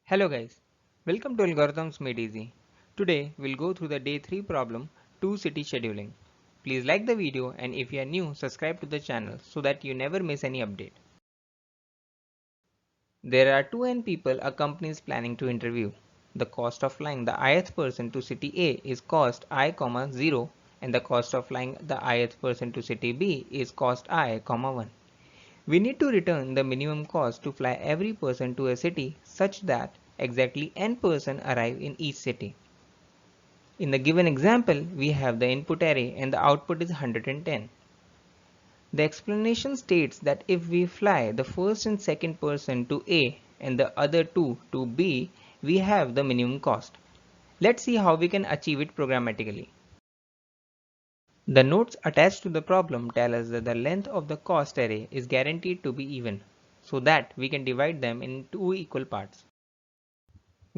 Hello guys, welcome to Algorithms Made Easy. Today we'll go through the day 3 problem 2 city scheduling. Please like the video and if you are new subscribe to the channel so that you never miss any update. There are 2n people a company is planning to interview. The cost of flying the ith person to city A is cost I, 0 and the cost of flying the ith person to city B is cost I, 1. We need to return the minimum cost to fly every person to a city such that exactly n person arrive in each city. In the given example, we have the input array and the output is 110. The explanation states that if we fly the first and second person to A and the other two to B, we have the minimum cost. Let's see how we can achieve it programmatically. The notes attached to the problem tell us that the length of the cost array is guaranteed to be even, so that we can divide them in two equal parts.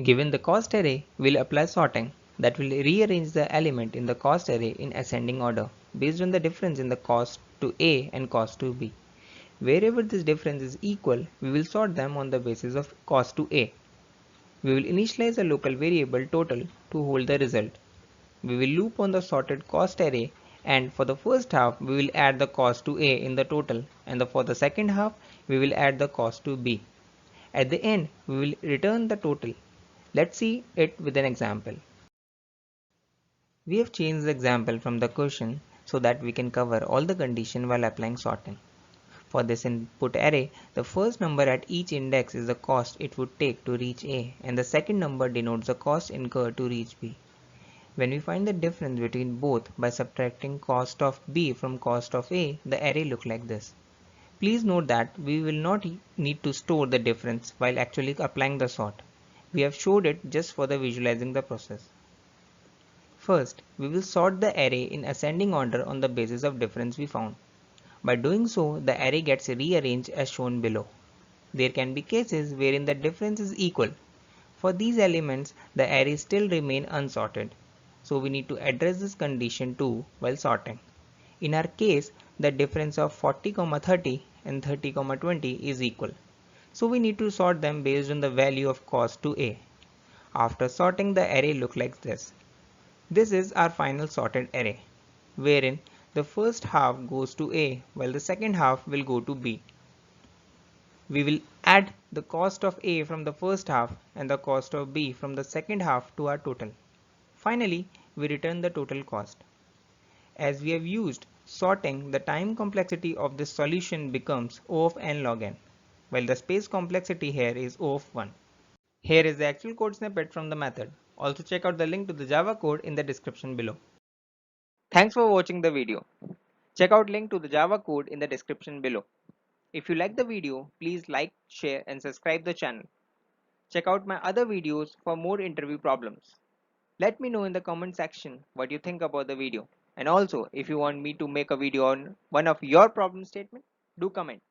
Given the cost array, we'll apply sorting that will rearrange the element in the cost array in ascending order based on the difference in the cost to A and cost to B. Wherever this difference is equal, we will sort them on the basis of cost to A. We will initialize a local variable total to hold the result. We will loop on the sorted cost array and for the first half we will add the cost to A in the total and for the second half we will add the cost to B. At the end we will return the total. Let's see it with an example. We have changed the example from the question so that we can cover all the conditions while applying sorting. For this input array, the first number at each index is the cost it would take to reach A and the second number denotes the cost incurred to reach B. When we find the difference between both by subtracting cost of B from cost of A, the array looks like this. Please note that we will not need to store the difference while actually applying the sort. We have showed it just for the visualizing the process. First, we will sort the array in ascending order on the basis of difference we found. By doing so, the array gets rearranged as shown below. There can be cases wherein the difference is equal. For these elements, the array still remain unsorted. So we need to address this condition too while sorting. In our case, the difference of 40, 30 and 30, 20 is equal. So we need to sort them based on the value of cost to A. After sorting, the array looks like this. This is our final sorted array, wherein the first half goes to A while the second half will go to B. We will add the cost of A from the first half and the cost of B from the second half to our total. Finally, we return the total cost. As we have used sorting, the time complexity of this solution becomes O of n log n, while the space complexity here is O of 1. Here is the actual code snippet from the method. Also check out the link to the Java code in the description below. Thanks for watching the video. Check out link to the Java code in the description below. If you like the video, please like, share and subscribe the channel. Check out my other videos for more interview problems. Let me know in the comment section what you think about the video. And also, if you want me to make a video on one of your problem statement, do comment.